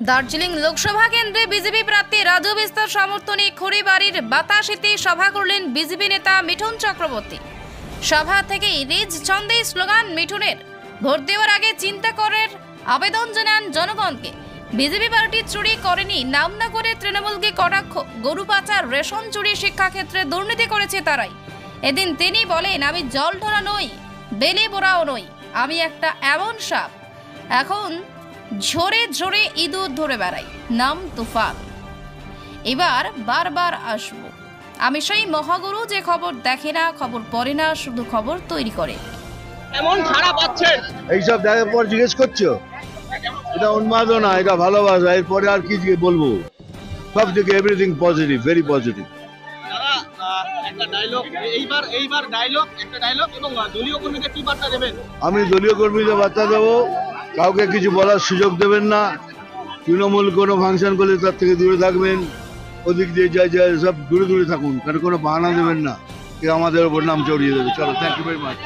দার্জিলিং লোকসভা কেন্দ্রে বিজেপি প্রার্থী রাজু বিস্তার সমর্থনে খড়িবাড়ির বাতাসিতে সভা করলেন বিজেপি নেতা মিঠুন চক্রবর্তী। সভা থেকেই নিজ ছন্দে স্লোগান মিঠুনের, ভোট দেওয়ার আগে চিন্তা করার আবেদন জানান জনগণকে। বিজেপি পার্টি চুরি করেনি, নাম না করে তৃণমূলকে কটাক্ষ, গরু পাচার, রেশন চুরি, শিক্ষাক্ষেত্রে দুর্নীতি করেছে তারাই। এদিন তিনি বলেন, আমি জল ঢোরা নই, বেলে বোড়াও নই, আমি একটা এমন সাপ, এখন ঝরে ঝরে ইঁদুর ধরে বেড়াই, নাম তুফান। এবার বারবার আসবো, আমি সেই মহাগুরু যে খবর দেখে না, খবর পড়ে না, শুধু খবর তৈরি করে। এমন খারাপ পাচ্ছেন এইসব দেখার পর জিজ্ঞেস করছো? এটা উন্মাদনা, এটা ভালোবাসা, এরপরে আর কি বলবো? সব থেকে এভরিথিং পজিটিভ, ভেরি পজিটিভ। একটা ডায়লগ, এইবার ডায়লগ, একটা ডায়লগ এবং দলীয় কর্মীদের কি বার্তা দেবেন? আমি দলীয় কর্মীদের বার্তা দেবো, কাউকে কিছু বলার সুযোগ দেবেন না। তৃণমূল কোনো ফাংশন করলে তার থেকে দূরে থাকবেন, ওদিক দিয়ে যায় সব দূরে দূরে থাকুন, কারণ কোনো বাহানা দেবেন না, কেউ আমাদের ওপর নাম চড়িয়ে দেবে। চলো, থ্যাংক ইউ ভেরি মাচ।